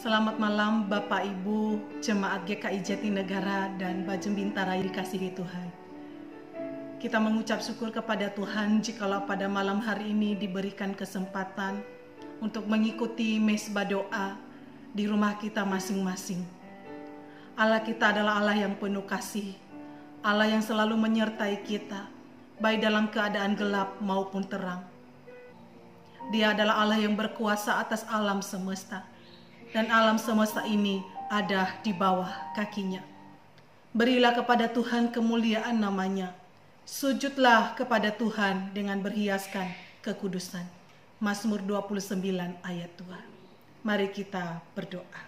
Selamat malam Bapak Ibu, Jemaat GKI Jatinegara dan Bajeng Bintara yang dikasihi Tuhan. Kita mengucap syukur kepada Tuhan jikalau pada malam hari ini diberikan kesempatan untuk mengikuti mesbah doa di rumah kita masing-masing. Allah kita adalah Allah yang penuh kasih, Allah yang selalu menyertai kita, baik dalam keadaan gelap maupun terang. Dia adalah Allah yang berkuasa atas alam semesta, dan alam semesta ini ada di bawah kakinya. Berilah kepada Tuhan kemuliaan namanya. Sujudlah kepada Tuhan dengan berhiaskan kekudusan. Mazmur 29 ayat 2. Mari kita berdoa.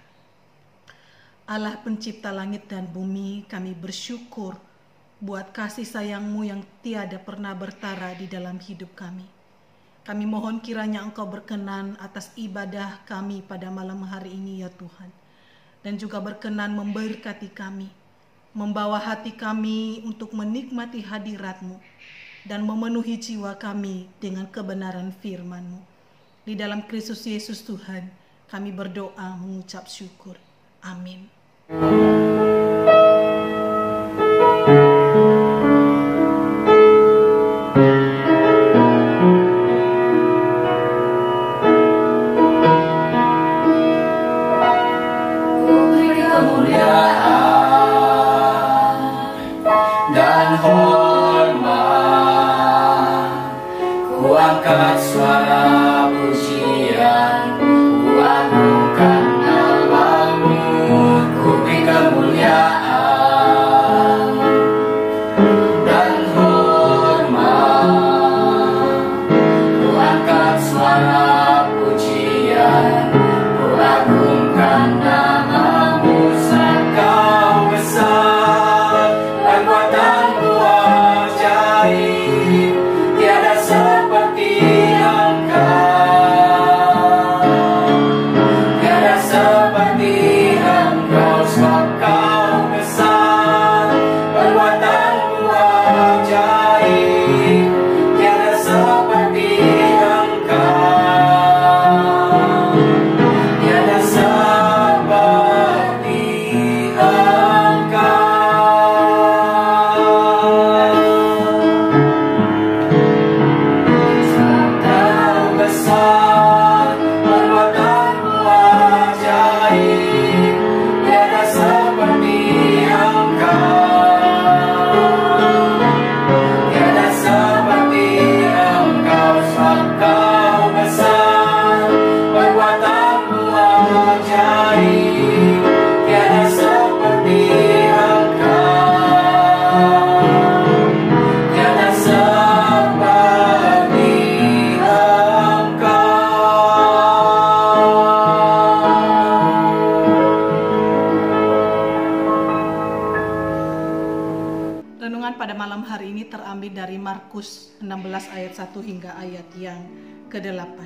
Allah pencipta langit dan bumi, kami bersyukur buat kasih sayang-Mu yang tiada pernah bertara di dalam hidup kami. Kami mohon kiranya Engkau berkenan atas ibadah kami pada malam hari ini ya Tuhan. Dan juga berkenan memberkati kami, membawa hati kami untuk menikmati hadirat-Mu, dan memenuhi jiwa kami dengan kebenaran firman-Mu. Di dalam Kristus Yesus Tuhan, kami berdoa mengucap syukur. Amin. Angkat suara pujian, ku agungkan nama-Mu, ku beri kemuliaan dan hormat. Ku angkat suara pujian, ku agungkan nama-Mu, Engkau besar, perbuatan-Mu ajaib, tiada seperti pada malam hari ini terambil dari Markus 16 ayat 1 hingga ayat yang ke-8.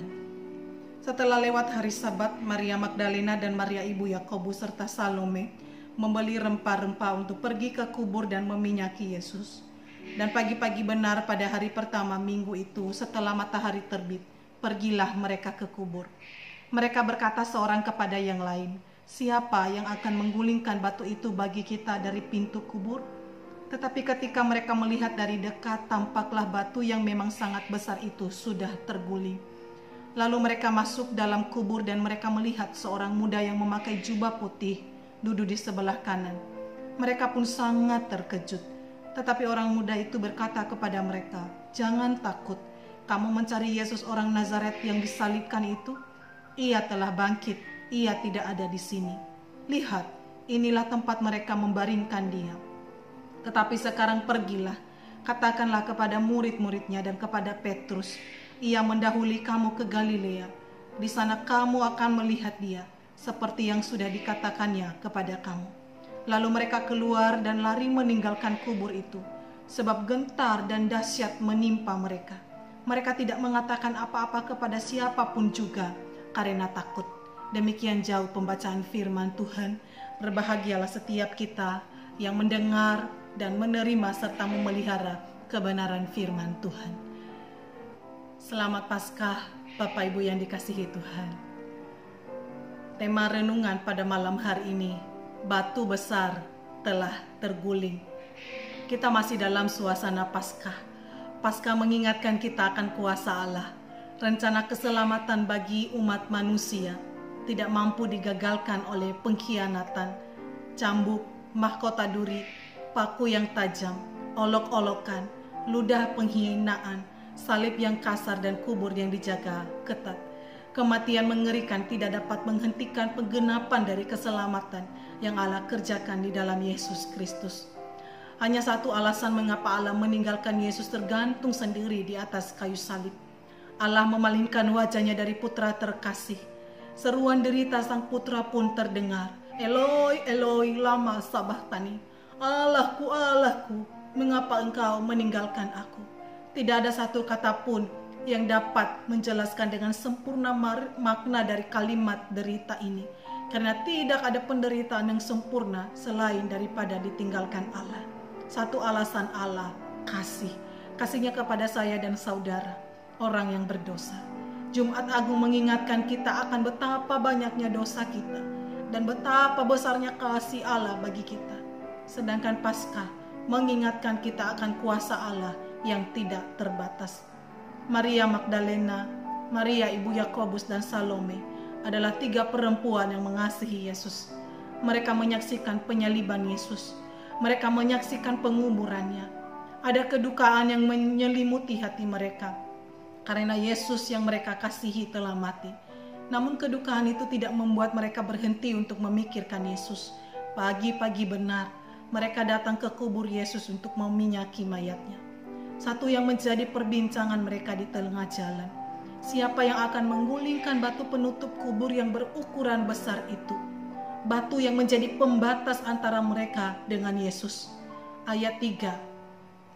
Setelah lewat hari Sabat, Maria Magdalena dan Maria ibu Yakobus serta Salome membeli rempah-rempah untuk pergi ke kubur dan meminyaki Yesus. Dan pagi-pagi benar pada hari pertama minggu itu, setelah matahari terbit, pergilah mereka ke kubur. Mereka berkata seorang kepada yang lain, "Siapa yang akan menggulingkan batu itu bagi kita dari pintu kubur?" Tetapi ketika mereka melihat dari dekat, tampaklah batu yang memang sangat besar itu sudah terguling. Lalu mereka masuk dalam kubur dan mereka melihat seorang muda yang memakai jubah putih duduk di sebelah kanan. Mereka pun sangat terkejut. Tetapi orang muda itu berkata kepada mereka, "Jangan takut, kamu mencari Yesus orang Nazaret yang disalibkan itu? Ia telah bangkit, ia tidak ada di sini. Lihat, inilah tempat mereka membaringkan dia. Tetapi sekarang pergilah, katakanlah kepada murid-muridnya dan kepada Petrus, ia mendahului kamu ke Galilea. Di sana kamu akan melihat dia, seperti yang sudah dikatakannya kepada kamu." Lalu mereka keluar dan lari meninggalkan kubur itu, sebab gentar dan dahsyat menimpa mereka. Mereka tidak mengatakan apa-apa kepada siapapun juga, karena takut. Demikian jauh pembacaan firman Tuhan. Berbahagialah setiap kita yang mendengar dan menerima serta memelihara kebenaran firman Tuhan. Selamat Paskah Bapak Ibu yang dikasihi Tuhan. Tema renungan pada malam hari ini, batu besar telah terguling. Kita masih dalam suasana Paskah. Paskah mengingatkan kita akan kuasa Allah. Rencana keselamatan bagi umat manusia tidak mampu digagalkan oleh pengkhianatan, cambuk, mahkota duri, paku yang tajam, olok-olokan, ludah penghinaan, salib yang kasar dan kubur yang dijaga ketat. Kematian mengerikan tidak dapat menghentikan penggenapan dari keselamatan yang Allah kerjakan di dalam Yesus Kristus. Hanya satu alasan mengapa Allah meninggalkan Yesus tergantung sendiri di atas kayu salib. Allah memalingkan wajahnya dari putra terkasih. Seruan derita sang putra pun terdengar. Eloi, Eloi, lama sabachthani. Allahku, Allahku, mengapa engkau meninggalkan aku? Tidak ada satu kata pun yang dapat menjelaskan dengan sempurna makna dari kalimat derita ini. Karena tidak ada penderitaan yang sempurna selain daripada ditinggalkan Allah. Satu alasan Allah, kasih. Kasihnya kepada saya dan saudara, orang yang berdosa. Jumat Agung mengingatkan kita akan betapa banyaknya dosa kita dan betapa besarnya kasih Allah bagi kita. Sedangkan Paskah mengingatkan kita akan kuasa Allah yang tidak terbatas. Maria Magdalena, Maria ibu Yakobus dan Salome adalah 3 perempuan yang mengasihi Yesus. Mereka menyaksikan penyaliban Yesus. Mereka menyaksikan penguburannya. Ada kedukaan yang menyelimuti hati mereka karena Yesus yang mereka kasihi telah mati. Namun kedukaan itu tidak membuat mereka berhenti untuk memikirkan Yesus. Pagi-pagi benar mereka datang ke kubur Yesus untuk meminyaki mayatnya. Satu yang menjadi perbincangan mereka di tengah jalan. Siapa yang akan menggulingkan batu penutup kubur yang berukuran besar itu? Batu yang menjadi pembatas antara mereka dengan Yesus. Ayat 3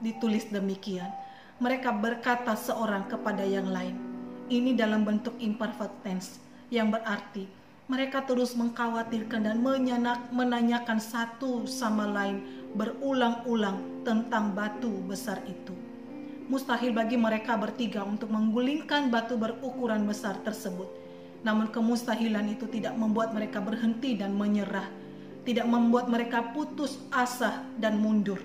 ditulis demikian. Mereka berkata seorang kepada yang lain. Ini dalam bentuk imperfect tense, yang berarti mereka terus mengkhawatirkan dan menanyakan satu sama lain berulang-ulang tentang batu besar itu. Mustahil bagi mereka bertiga untuk menggulingkan batu berukuran besar tersebut. Namun kemustahilan itu tidak membuat mereka berhenti dan menyerah. Tidak membuat mereka putus asa dan mundur.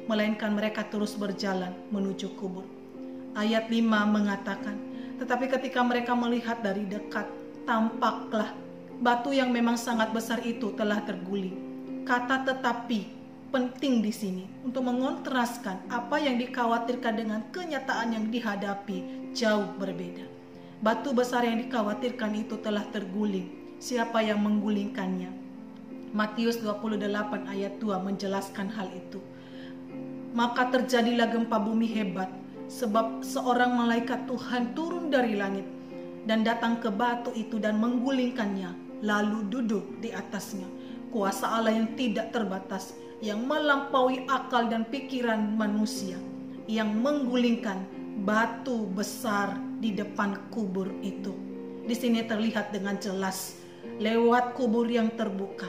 Melainkan mereka terus berjalan menuju kubur. Ayat 5 mengatakan, tetapi ketika mereka melihat dari dekat, tampaklah batu yang memang sangat besar itu telah terguling. Kata tetapi penting di sini untuk mengontraskan apa yang dikhawatirkan dengan kenyataan yang dihadapi jauh berbeda. Batu besar yang dikhawatirkan itu telah terguling. Siapa yang menggulingkannya? Matius 28 ayat 2 menjelaskan hal itu. Maka terjadilah gempa bumi hebat, sebab seorang malaikat Tuhan turun dari langit dan datang ke batu itu dan menggulingkannya, lalu duduk di atasnya. Kuasa Allah yang tidak terbatas, yang melampaui akal dan pikiran manusia, yang menggulingkan batu besar di depan kubur itu. Di sini terlihat dengan jelas lewat kubur yang terbuka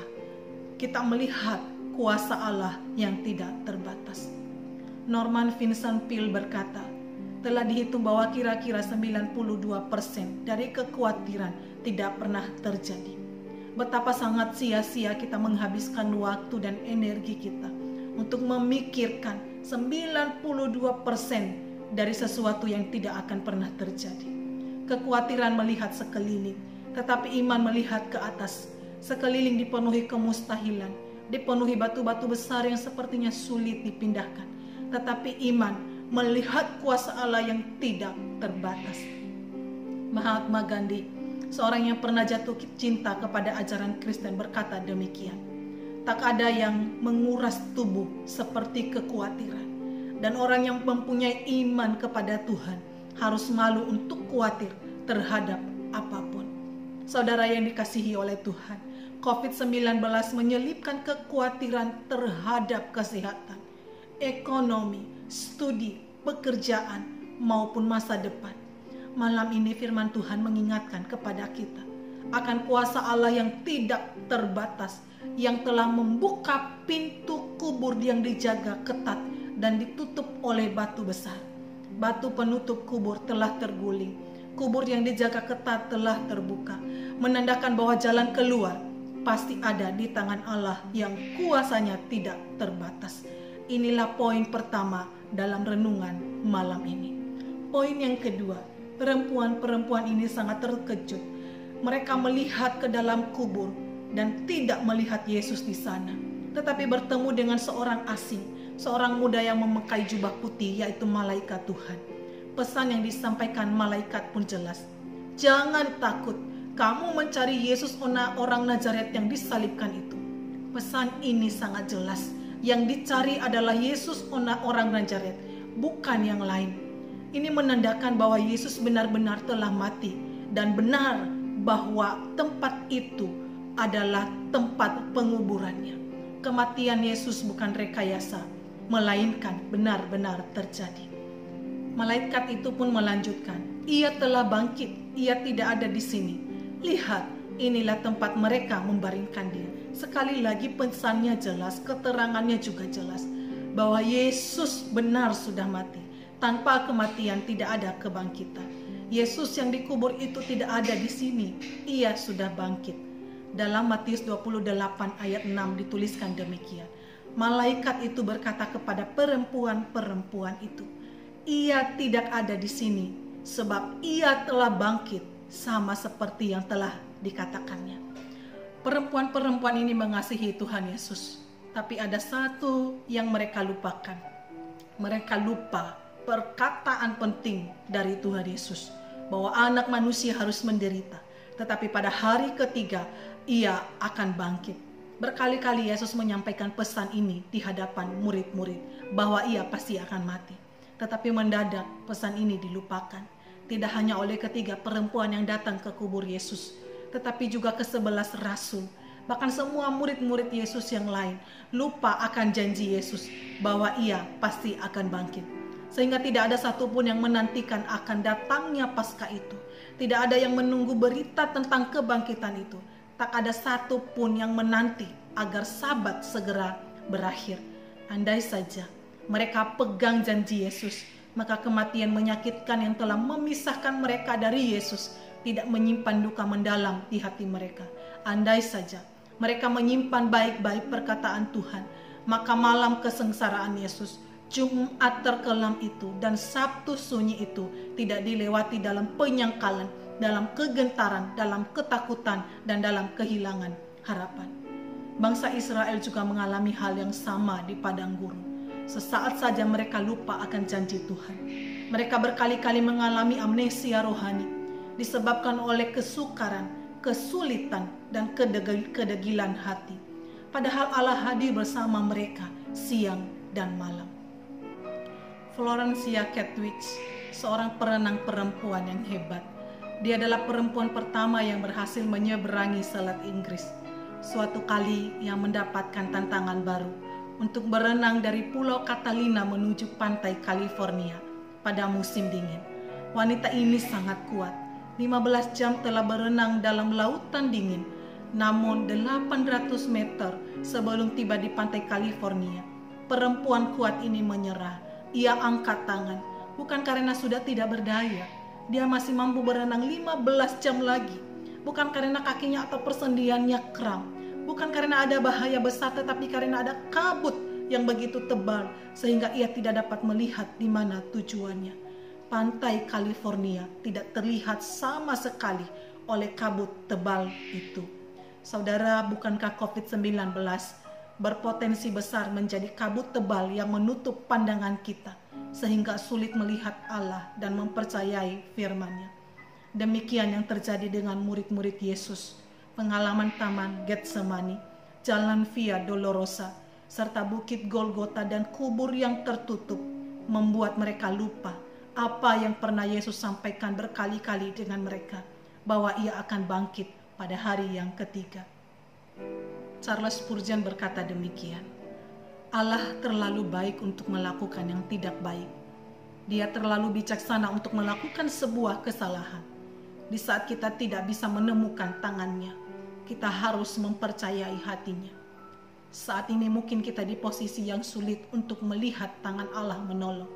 kita melihat kuasa Allah yang tidak terbatas. Norman Vincent Peale berkata, telah dihitung bahwa kira-kira 92% dari kekhawatiran tidak pernah terjadi. Betapa sangat sia-sia kita menghabiskan waktu dan energi kita untuk memikirkan 92% dari sesuatu yang tidak akan pernah terjadi. Kekhawatiran melihat sekeliling, tetapi iman melihat ke atas. Sekeliling dipenuhi kemustahilan, dipenuhi batu-batu besar yang sepertinya sulit dipindahkan. Tetapi iman melihat kuasa Allah yang tidak terbatas. Mahatma Gandhi, seorang yang pernah jatuh cinta kepada ajaran Kristen, berkata demikian. Tak ada yang menguras tubuh seperti kekhawatiran. Dan orang yang mempunyai iman kepada Tuhan harus malu untuk khawatir terhadap apapun. Saudara yang dikasihi oleh Tuhan, COVID-19 menyelipkan kekhawatiran terhadap kesehatan, ekonomi, studi, pekerjaan, maupun masa depan. Malam ini firman Tuhan mengingatkan kepada kita akan kuasa Allah yang tidak terbatas, yang telah membuka pintu kubur yang dijaga ketat dan ditutup oleh batu besar. Batu penutup kubur telah terguling. kubur yang dijaga ketat telah terbuka, menandakan bahwa jalan keluar pasti ada di tangan Allah yang kuasanya tidak terbatas. Inilah poin pertama dalam renungan malam ini. Poin yang kedua, perempuan-perempuan ini sangat terkejut. Mereka melihat ke dalam kubur dan tidak melihat Yesus di sana, tetapi bertemu dengan seorang asing, seorang muda yang memakai jubah putih, yaitu malaikat Tuhan. Pesan yang disampaikan malaikat pun jelas. Jangan takut, kamu mencari Yesus orang Nazaret yang disalibkan itu. Pesan ini sangat jelas. Yang dicari adalah Yesus orang Nazaret, bukan yang lain. Ini menandakan bahwa Yesus benar-benar telah mati, dan benar bahwa tempat itu adalah tempat penguburannya. Kematian Yesus bukan rekayasa, melainkan benar-benar terjadi. Malaikat itu pun melanjutkan, ia telah bangkit, ia tidak ada di sini. Lihat, inilah tempat mereka membaringkan dia. Sekali lagi pesannya jelas, keterangannya juga jelas, bahwa Yesus benar sudah mati. Tanpa kematian tidak ada kebangkitan. Yesus yang dikubur itu tidak ada di sini, ia sudah bangkit. Dalam Matius 28 ayat 6 dituliskan demikian. Malaikat itu berkata kepada perempuan-perempuan itu, ia tidak ada di sini, sebab ia telah bangkit, sama seperti yang telah dikatakannya. Perempuan-perempuan ini mengasihi Tuhan Yesus, tapi ada satu yang mereka lupakan. Mereka lupa perkataan penting dari Tuhan Yesus, bahwa anak manusia harus menderita, tetapi pada hari ketiga ia akan bangkit. Berkali-kali Yesus menyampaikan pesan ini di hadapan murid-murid, bahwa ia pasti akan mati. Tetapi mendadak pesan ini dilupakan. Tidak hanya oleh ketiga perempuan yang datang ke kubur Yesus, tetapi juga ke-11 rasul. Bahkan semua murid-murid Yesus yang lain lupa akan janji Yesus bahwa ia pasti akan bangkit. Sehingga tidak ada satupun yang menantikan akan datangnya Paskah itu. Tidak ada yang menunggu berita tentang kebangkitan itu. Tak ada satupun yang menanti agar Sabat segera berakhir. Andai saja mereka pegang janji Yesus, maka kematian menyakitkan yang telah memisahkan mereka dari Yesus tidak menyimpan duka mendalam di hati mereka. Andai saja mereka menyimpan baik-baik perkataan Tuhan, maka malam kesengsaraan Yesus, Jumat terkelam itu, dan Sabtu sunyi itu tidak dilewati dalam penyangkalan, dalam kegentaran, dalam ketakutan, dan dalam kehilangan harapan. Bangsa Israel juga mengalami hal yang sama di padang gurun. Sesaat saja mereka lupa akan janji Tuhan. Mereka berkali-kali mengalami amnesia rohani, disebabkan oleh kesukaran, kesulitan, dan kedegilan hati. Padahal Allah hadir bersama mereka siang dan malam. Florencia Chadwick, seorang perenang perempuan yang hebat. Dia adalah perempuan pertama yang berhasil menyeberangi Selat Inggris. Suatu kali yang mendapatkan tantangan baru untuk berenang dari Pulau Catalina menuju pantai California pada musim dingin. Wanita ini sangat kuat. 15 jam telah berenang dalam lautan dingin, namun 800 meter sebelum tiba di pantai California, perempuan kuat ini menyerah. Ia angkat tangan, bukan karena sudah tidak berdaya. Dia masih mampu berenang 15 jam lagi. Bukan karena kakinya atau persendiannya kram. Bukan karena ada bahaya besar, tetapi karena ada kabut yang begitu tebal sehingga ia tidak dapat melihat di mana tujuannya. Pantai California tidak terlihat sama sekali oleh kabut tebal itu. Saudara, bukankah COVID-19 berpotensi besar menjadi kabut tebal yang menutup pandangan kita sehingga sulit melihat Allah dan mempercayai firman-Nya? Demikian yang terjadi dengan murid-murid Yesus. Pengalaman Taman Getsemani, Jalan Via Dolorosa, serta Bukit Golgota dan kubur yang tertutup membuat mereka lupa apa yang pernah Yesus sampaikan berkali-kali dengan mereka, bahwa ia akan bangkit pada hari yang ketiga. Charles Spurgeon berkata demikian, Allah terlalu baik untuk melakukan yang tidak baik. Dia terlalu bijaksana untuk melakukan sebuah kesalahan. Di saat kita tidak bisa menemukan tangannya, kita harus mempercayai hatinya. Saat ini mungkin kita di posisi yang sulit untuk melihat tangan Allah menolong.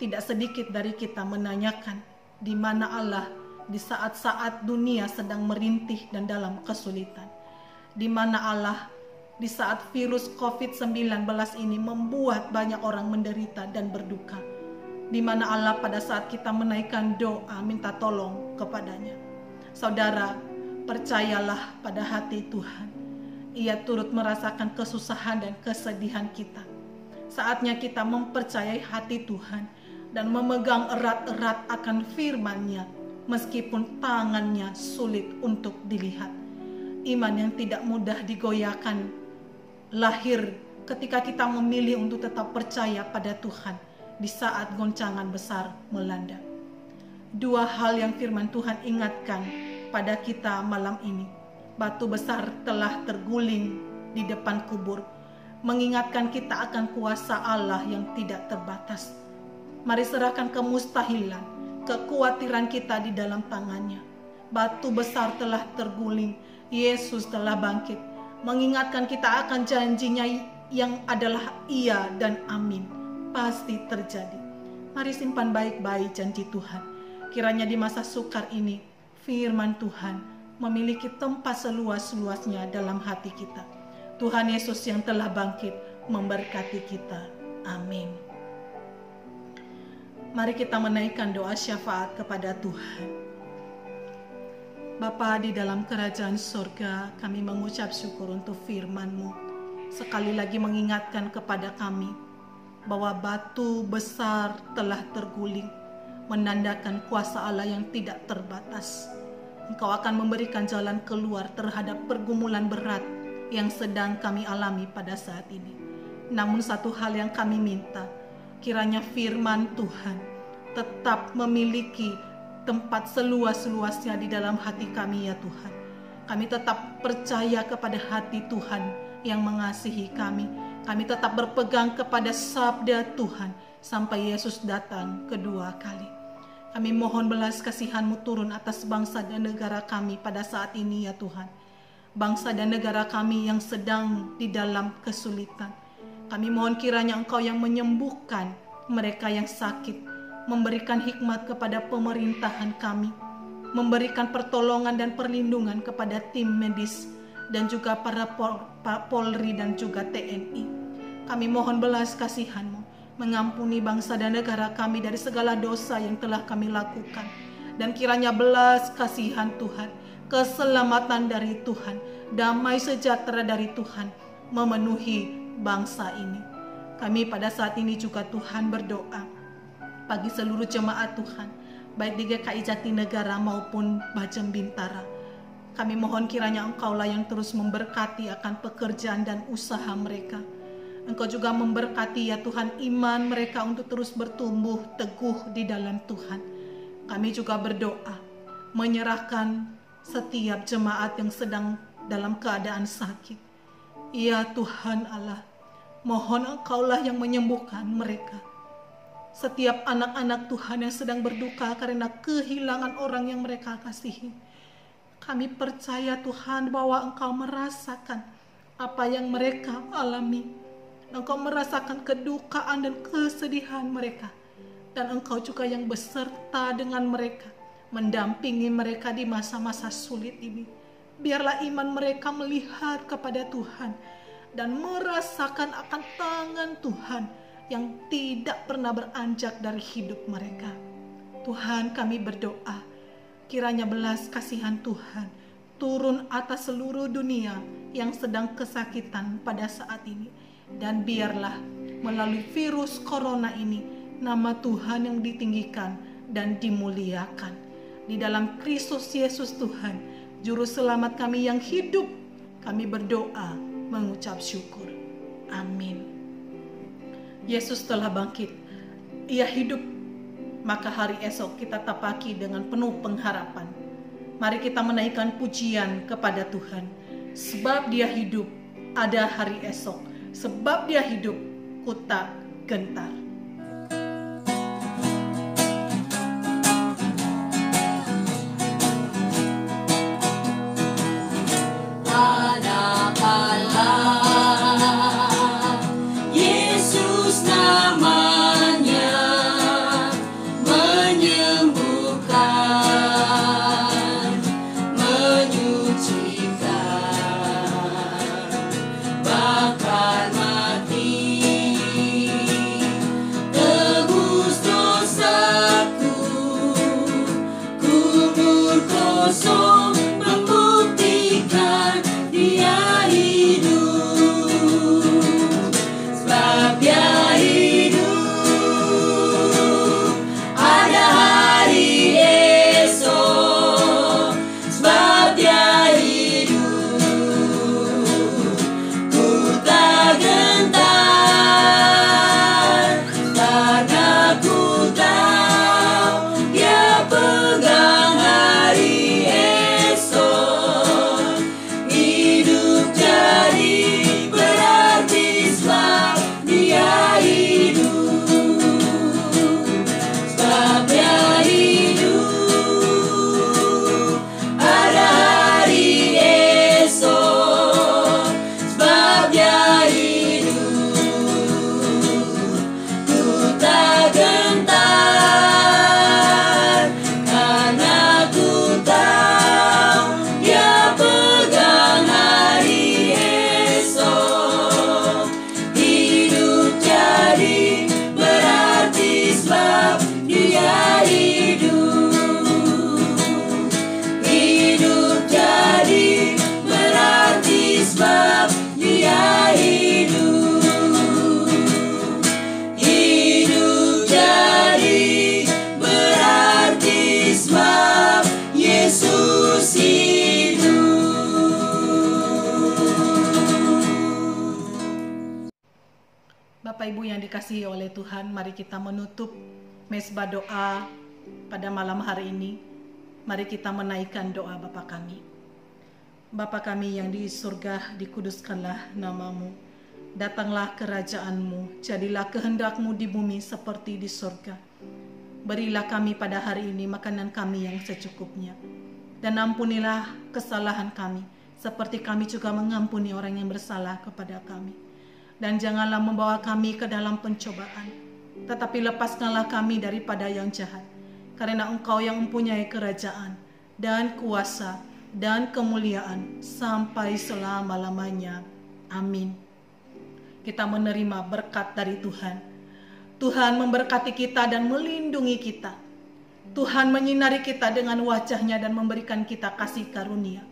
Tidak sedikit dari kita menanyakan, di mana Allah di saat-saat dunia sedang merintih dan dalam kesulitan. Di mana Allah di saat virus COVID-19 ini membuat banyak orang menderita dan berduka. Di mana Allah pada saat kita menaikkan doa minta tolong kepadanya. Saudara, percayalah pada hati Tuhan. Ia turut merasakan kesusahan dan kesedihan kita. Saatnya kita mempercayai hati Tuhan dan memegang erat-erat akan firman-Nya meskipun tangannya sulit untuk dilihat. Iman yang tidak mudah digoyahkan lahir ketika kita memilih untuk tetap percaya pada Tuhan di saat goncangan besar melanda. Dua hal yang firman Tuhan ingatkan pada kita malam ini. Batu besar telah terguling di depan kubur, mengingatkan kita akan kuasa Allah yang tidak terbatas. Mari serahkan kemustahilan, kekhawatiran kita di dalam tangannya. Batu besar telah terguling, Yesus telah bangkit, mengingatkan kita akan janjinya yang adalah iya dan amin, pasti terjadi. Mari simpan baik-baik janji Tuhan. Kiranya di masa sukar ini, firman Tuhan memiliki tempat seluas-luasnya dalam hati kita. Tuhan Yesus yang telah bangkit memberkati kita. Amin. Mari kita menaikkan doa syafaat kepada Tuhan. Bapa di dalam kerajaan surga, kami mengucap syukur untuk firman-Mu. Sekali lagi mengingatkan kepada kami bahwa batu besar telah terguling, menandakan kuasa Allah yang tidak terbatas. Engkau akan memberikan jalan keluar terhadap pergumulan berat yang sedang kami alami pada saat ini. Namun satu hal yang kami minta, kiranya firman Tuhan tetap memiliki tempat seluas-luasnya di dalam hati kami ya Tuhan. Kami tetap percaya kepada hati Tuhan yang mengasihi kami. Kami tetap berpegang kepada sabda Tuhan sampai Yesus datang kedua kali. Kami mohon belas kasihan-Mu turun atas bangsa dan negara kami pada saat ini ya Tuhan. Bangsa dan negara kami yang sedang di dalam kesulitan. Kami mohon kiranya Engkau yang menyembuhkan mereka yang sakit, memberikan hikmat kepada pemerintahan kami, memberikan pertolongan dan perlindungan kepada tim medis dan juga para Polri dan juga TNI. Kami mohon belas kasihan-Mu, mengampuni bangsa dan negara kami dari segala dosa yang telah kami lakukan. Dan kiranya belas kasihan Tuhan, keselamatan dari Tuhan, damai sejahtera dari Tuhan memenuhi bangsa ini. Kami pada saat ini juga Tuhan berdoa bagi seluruh jemaat Tuhan, baik di GKI Jatinegara maupun Bajem Bintara. Kami mohon kiranya Engkaulah yang terus memberkati akan pekerjaan dan usaha mereka. Engkau juga memberkati ya Tuhan iman mereka untuk terus bertumbuh teguh di dalam Tuhan. Kami juga berdoa menyerahkan setiap jemaat yang sedang dalam keadaan sakit. Ya Tuhan Allah, mohon Engkaulah yang menyembuhkan mereka. Setiap anak-anak Tuhan yang sedang berduka karena kehilangan orang yang mereka kasihi. Kami percaya Tuhan bahwa Engkau merasakan apa yang mereka alami. Engkau merasakan kedukaan dan kesedihan mereka. Dan Engkau juga yang beserta dengan mereka, mendampingi mereka di masa-masa sulit ini. Biarlah iman mereka melihat kepada Tuhan dan merasakan akan tangan Tuhan yang tidak pernah beranjak dari hidup mereka. Tuhan, kami berdoa, kiranya belas kasihan Tuhan turun atas seluruh dunia yang sedang kesakitan pada saat ini. Dan biarlah melalui virus corona ini nama Tuhan yang ditinggikan dan dimuliakan. Di dalam Kristus Yesus Tuhan, Juru Selamat kami yang hidup, kami berdoa mengucap syukur. Amin. Yesus telah bangkit, Ia hidup, maka hari esok kita tapaki dengan penuh pengharapan. Mari kita menaikkan pujian kepada Tuhan. Sebab Dia hidup, ada hari esok. Sebab Dia hidup, ku tak gentar. Anak Allah, Yesus namanya, menyembuhkan Bapak Ibu yang dikasihi oleh Tuhan, mari kita menutup mesbah doa pada malam hari ini. Mari kita menaikkan doa Bapa kami. Bapa kami yang di surga, dikuduskanlah namamu. Datanglah kerajaanmu, jadilah kehendak-Mu di bumi seperti di surga. Berilah kami pada hari ini makanan kami yang secukupnya. Dan ampunilah kesalahan kami, seperti kami juga mengampuni orang yang bersalah kepada kami. Dan janganlah membawa kami ke dalam pencobaan, tetapi lepaskanlah kami daripada yang jahat. Karena Engkau yang mempunyai kerajaan dan kuasa dan kemuliaan sampai selama-lamanya. Amin. Kita menerima berkat dari Tuhan. Tuhan memberkati kita dan melindungi kita. Tuhan menyinari kita dengan wajah-Nya dan memberikan kita kasih karunia.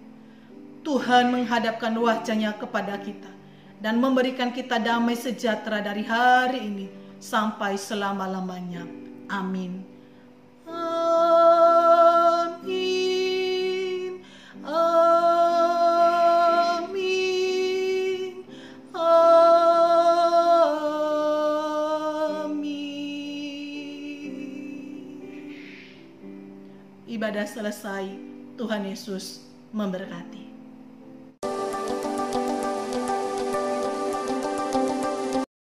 Tuhan menghadapkan wajah-Nya kepada kita dan memberikan kita damai sejahtera dari hari ini sampai selama-lamanya. Amin. Amin. Amin. Amin. Ibadah selesai. Tuhan Yesus memberkati.